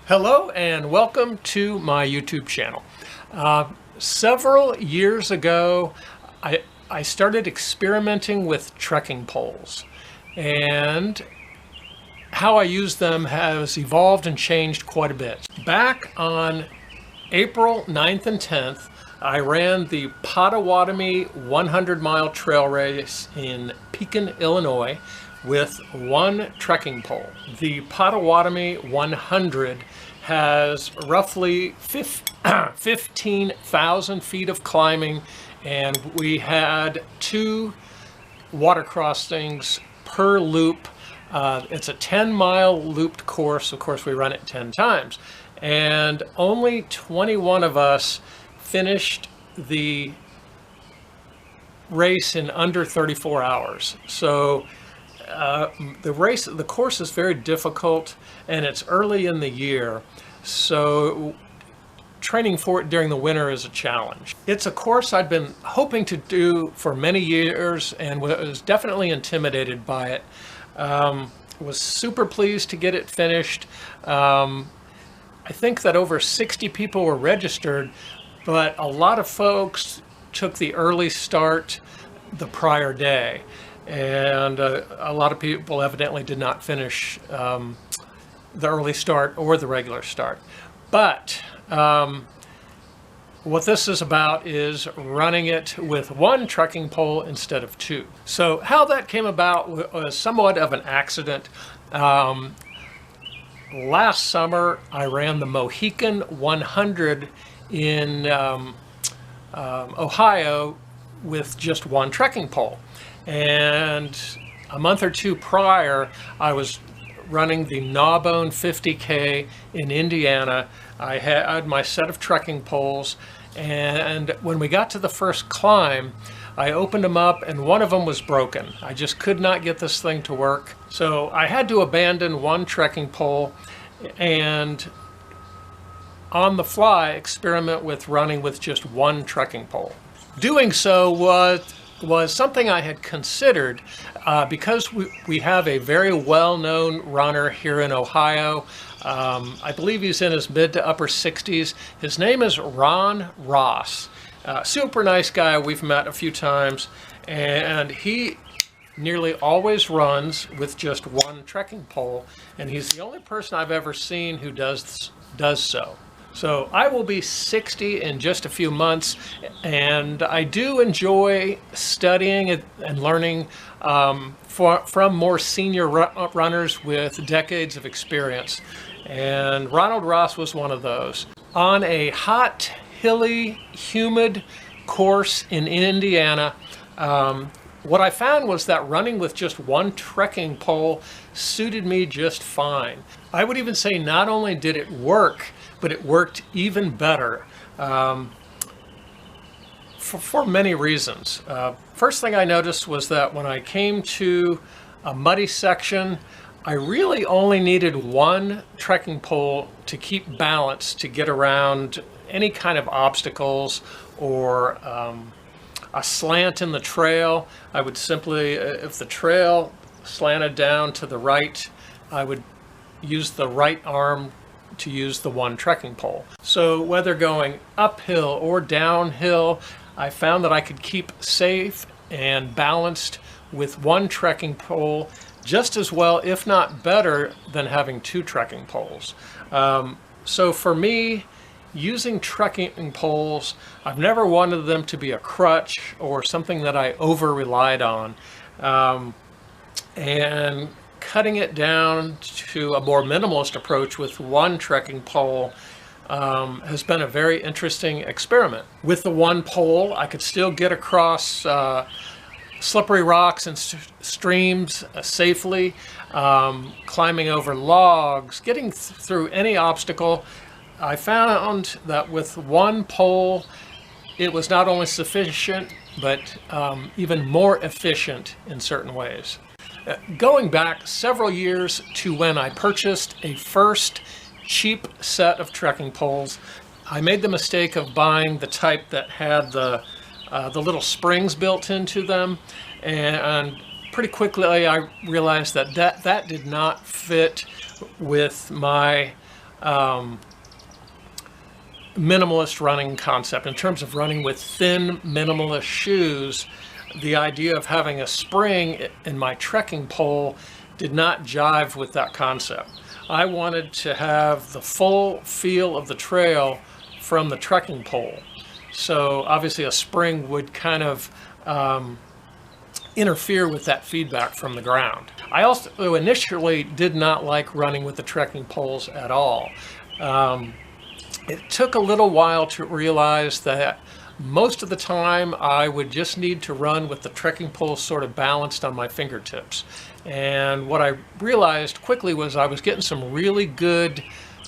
Hello and welcome to my YouTube channel. Several years ago, I started experimenting with trekking poles, and how I use them has evolved and changed quite a bit. Back on April 9th and 10th, I ran the Potawatomi 100-mile trail race in Pekin, Illinois, with one trekking pole. The Potawatomi 100 has roughly 15,000 feet of climbing, and we had 2 water crossings per loop. It's a 10-mile looped course. Of course, we run it 10 times. And only 21 of us finished the race in under 34 hours. So the course is very difficult, and it's early in the year, so training for it during the winter is a challenge. It's a course I'd been hoping to do for many years and was definitely intimidated by it. Was super pleased to get it finished. I think that over 60 people were registered, but a lot of folks took the early start the prior day. And a lot of people evidently did not finish the early start or the regular start. But what this is about is running it with one trekking pole instead of 2. So how that came about was somewhat of an accident. Last summer, I ran the Mohican 100 in Ohio with just one trekking pole. And a month or 2 prior, I was running the Gnawbone 50K in Indiana. I had my set of trekking poles, and when we got to the first climb, I opened them up and one of them was broken. I just could not get this thing to work. So I had to abandon one trekking pole and on the fly experiment with running with just one trekking pole. Doing so was something I had considered because we have a very well-known runner here in Ohio. I believe he's in his mid to upper 60s. His name is Ron Ross. Super nice guy. We've met a few times, and he nearly always runs with just one trekking pole, and he's the only person I've ever seen who does so. So I will be 60 in just a few months, and I do enjoy studying and learning from more senior runners with decades of experience. And Ronald Ross was one of those. On a hot, hilly, humid course in Indiana, what I found was that running with just one trekking pole suited me just fine. I would even say not only did it work, but it worked even better for many reasons. First thing I noticed was that when I came to a muddy section, I really only needed one trekking pole to keep balance, to get around any kind of obstacles or a slant in the trail. I would simply, if the trail slanted down to the right, I would use the right arm to use the one trekking pole. So whether going uphill or downhill, I found that I could keep safe and balanced with one trekking pole just as well, if not better, than having 2 trekking poles. So for me, using trekking poles, I've never wanted them to be a crutch or something that I over-relied on. And cutting it down to a more minimalist approach with one trekking pole has been a very interesting experiment. With the one pole, I could still get across slippery rocks and streams safely, climbing over logs, getting through any obstacle. I found that with one pole, it was not only sufficient, but even more efficient in certain ways. Going back several years to when I purchased a first cheap set of trekking poles, I made the mistake of buying the type that had the little springs built into them, and pretty quickly I realized that did not fit with my minimalist running concept. In terms of running with thin minimalist shoes, the idea of having a spring in my trekking pole did not jive with that concept. I wanted to have the full feel of the trail from the trekking pole. So obviously a spring would kind of interfere with that feedback from the ground. I also initially did not like running with the trekking poles at all. It took a little while to realize that most of the time I would just need to run with the trekking poles sort of balanced on my fingertips. And what I realized quickly was I was getting some really good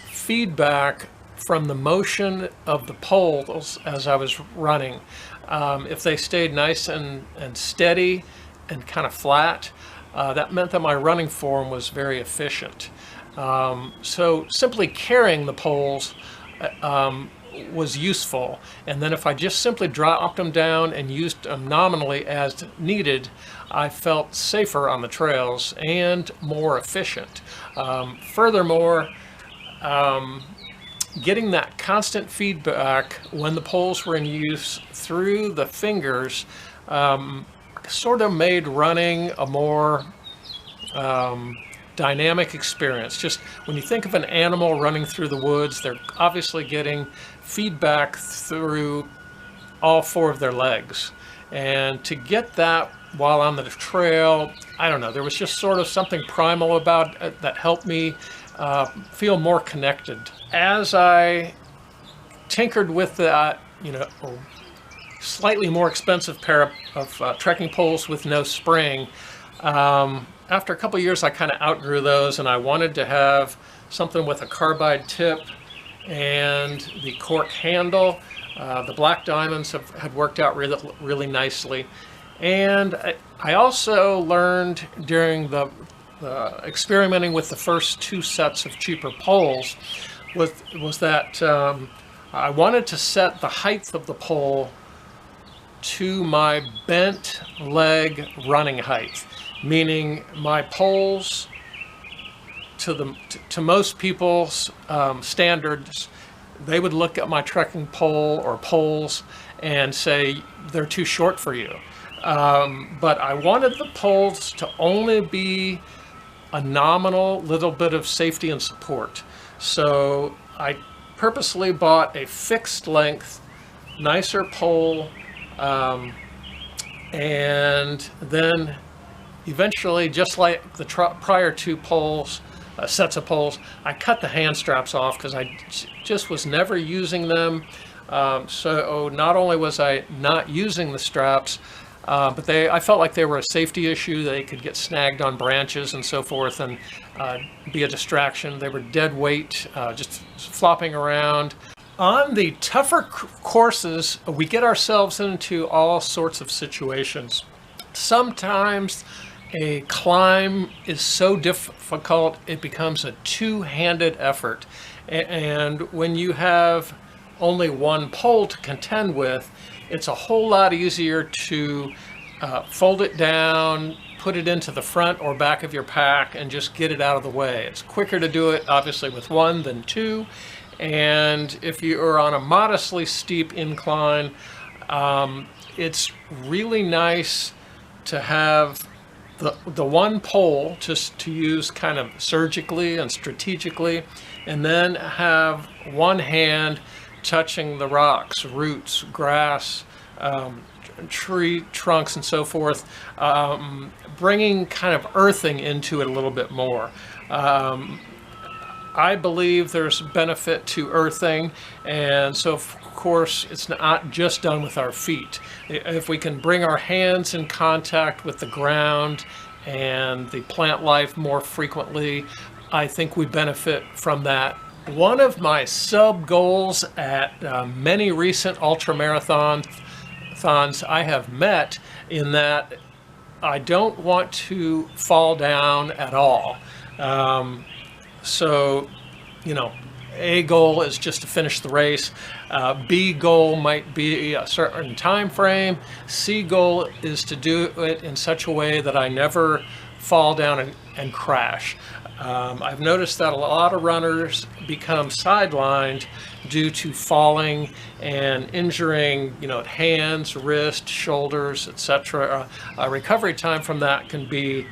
feedback from the motion of the poles as I was running. If they stayed nice and steady and kind of flat, that meant that my running form was very efficient. So simply carrying the poles was useful, and then if I just simply dropped them down and used them nominally as needed, I felt safer on the trails and more efficient. Furthermore, getting that constant feedback when the poles were in use through the fingers sort of made running a more dynamic experience. Just when you think of an animal running through the woods, they're obviously getting feedback through all four of their legs. And to get that while on the trail, I don't know, there was just sort of something primal about it that helped me feel more connected. As I tinkered with that, slightly more expensive pair of trekking poles with no spring, after a couple of years I kind of outgrew those, and I wanted to have something with a carbide tip and the cork handle. The black diamonds had worked out really nicely. And I also learned during the experimenting with the first two sets of cheaper poles was that I wanted to set the height of the pole to my bent leg running height, meaning my poles to most people's standards, they would look at my trekking pole or poles and say they're too short for you. But I wanted the poles to only be a nominal little bit of safety and support. So I purposely bought a fixed length, nicer pole, and then eventually, just like the prior two poles, sets of poles, I cut the hand straps off because I just was never using them. So not only was I not using the straps, but I felt like they were a safety issue. They could get snagged on branches and so forth and be a distraction. They were dead weight, just flopping around. On the tougher courses, we get ourselves into all sorts of situations. Sometimes a climb is so difficult it becomes a two-handed effort. And when you have only one pole to contend with, it's a whole lot easier to fold it down, put it into the front or back of your pack, and just get it out of the way. It's quicker to do it, obviously, with one than two. And if you are on a modestly steep incline, it's really nice to have the one pole just to use kind of surgically and strategically, and then have one hand touching the rocks, roots, grass, tree trunks and so forth, bringing kind of earthing into it a little bit more. I believe there's benefit to earthing, and so of course it's not just done with our feet. If we can bring our hands in contact with the ground and the plant life more frequently, I think we benefit from that. One of my sub goals at many recent ultramarathons I have met in that I don't want to fall down at all. So, A goal is just to finish the race. B goal might be a certain time frame. C goal is to do it in such a way that I never fall down and crash. I've noticed that a lot of runners become sidelined due to falling and injuring, hands, wrists, shoulders, etc. Recovery time from that can be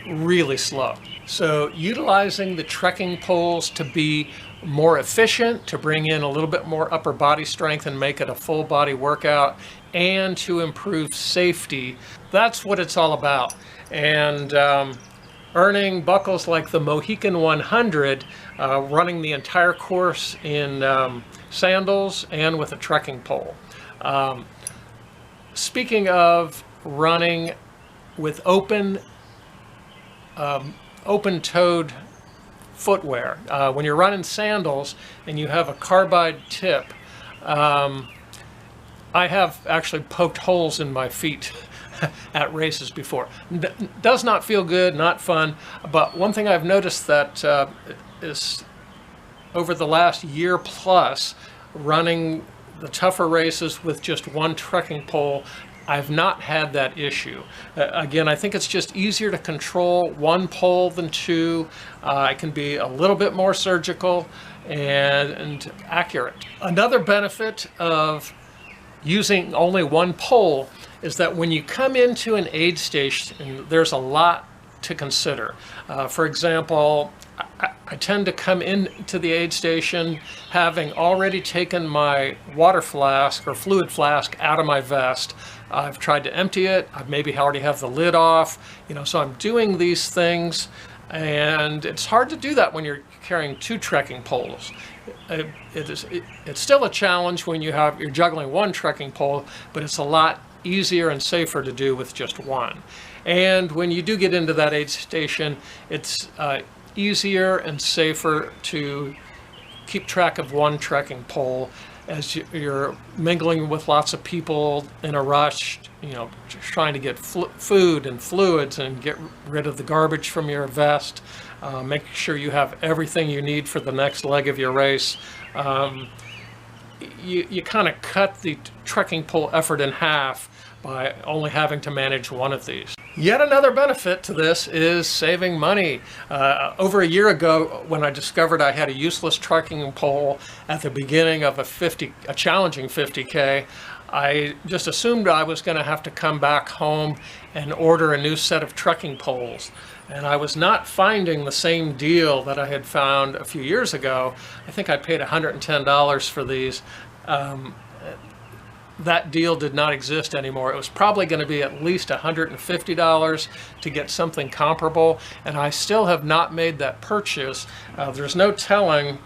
really slow. So utilizing the trekking poles to be more efficient, to bring in a little bit more upper body strength and make it a full body workout, and to improve safety, that's what it's all about. And earning buckles like the Mohican 100, running the entire course in sandals and with a trekking pole. Speaking of running with open-toed footwear, when you're running sandals and you have a carbide tip, I have actually poked holes in my feet at races before. Does not feel good, not fun, but one thing I've noticed that is over the last year plus running the tougher races with just one trekking pole, I've not had that issue. Again, I think it's just easier to control one pole than two. I can be a little bit more surgical and accurate. Another benefit of using only one pole is that when you come into an aid station, there's a lot to consider. For example, I tend to come into the aid station having already taken my water flask or fluid flask out of my vest. I've tried to empty it. I maybe already have the lid off. So I'm doing these things, and it's hard to do that when you're carrying two trekking poles. It's still a challenge when you're juggling one trekking pole, but it's a lot easier and safer to do with just one. And when you do get into that aid station, it's easier and safer to keep track of one trekking pole as you're mingling with lots of people in a rush, trying to get food and fluids and get rid of the garbage from your vest, making sure you have everything you need for the next leg of your race. You kind of cut the trekking pole effort in half by only having to manage one of these. Yet another benefit to this is saving money. Over a year ago, when I discovered I had a useless trekking pole at the beginning of a challenging 50K, I just assumed I was going to have to come back home and order a new set of trekking poles. And I was not finding the same deal that I had found a few years ago. I think I paid $110 for these. That deal did not exist anymore. It was probably going to be at least $150 to get something comparable, and I still have not made that purchase. There's no telling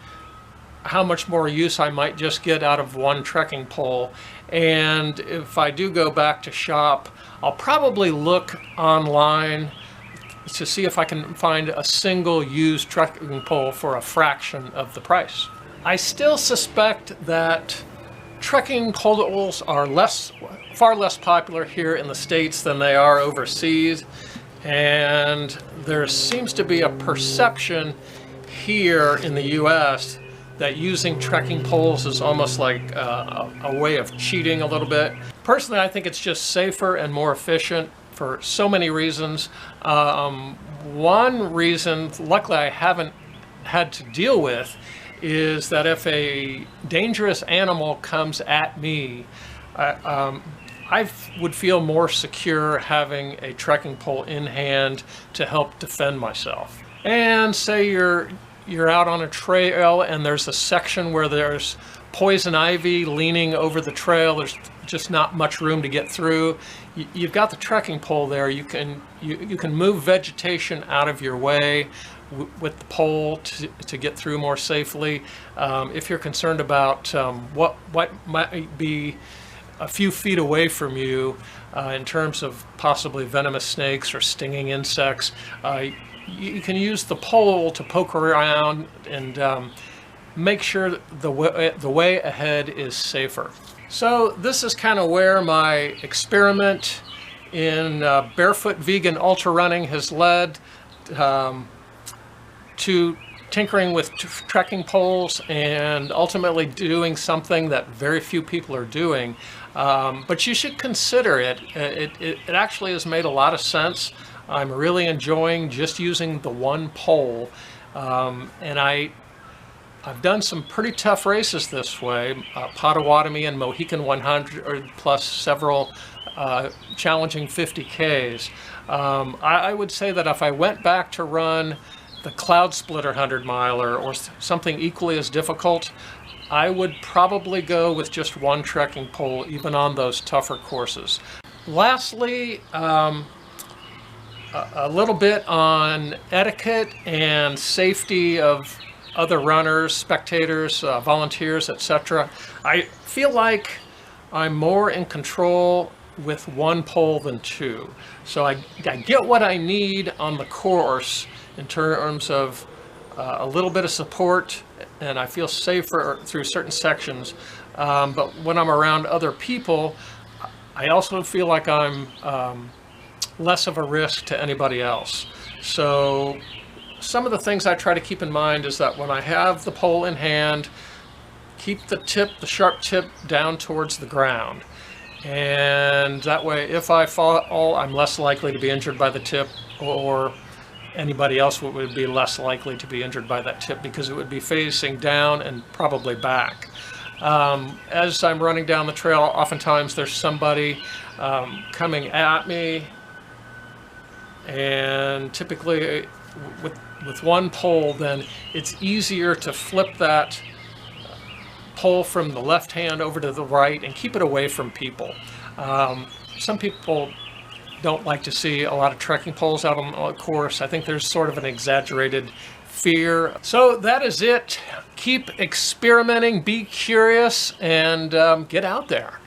how much more use I might just get out of one trekking pole. And if I do go back to shop, I'll probably look online to see if I can find a single used trekking pole for a fraction of the price. I still suspect that trekking poles are far less popular here in the States than they are overseas, and there seems to be a perception here in the US that using trekking poles is almost like a way of cheating a little bit. Personally, I think it's just safer and more efficient for so many reasons. One reason, luckily I haven't had to deal with, is that if a dangerous animal comes at me, I would feel more secure having a trekking pole in hand to help defend myself. And say you're out on a trail and there's a section where there's poison ivy leaning over the trail, there's just not much room to get through. You've got the trekking pole there. You can move vegetation out of your way with the pole to get through more safely. If you're concerned about what might be a few feet away from you in terms of possibly venomous snakes or stinging insects, you can use the pole to poke around and make sure the way ahead is safer. So this is kind of where my experiment in barefoot vegan ultra running has led to tinkering with trekking poles and ultimately doing something that very few people are doing. But you should consider it. It actually has made a lot of sense. I'm really enjoying just using the one pole, and I've done some pretty tough races this way, Potawatomi and Mohican 100, plus several challenging 50Ks. I would say that if I went back to run the Cloud Splitter 100 miler or something equally as difficult, I would probably go with just one trekking pole, even on those tougher courses. Lastly, a little bit on etiquette and safety of other runners, spectators, volunteers, etc. I feel like I'm more in control with one pole than two. So I get what I need on the course in terms of a little bit of support, and I feel safer through certain sections. But when I'm around other people, I also feel like I'm less of a risk to anybody else. So some of the things I try to keep in mind is that when I have the pole in hand, keep the sharp tip down towards the ground. And that way, if I fall, I'm less likely to be injured by the tip, or anybody else would be less likely to be injured by that tip because it would be facing down and probably back. As I'm running down the trail, oftentimes there's somebody coming at me, and typically with one pole, then it's easier to flip that pole from the left hand over to the right and keep it away from people. Some people don't like to see a lot of trekking poles out on the course. I think there's sort of an exaggerated fear. So that is it. Keep experimenting, be curious, and get out there.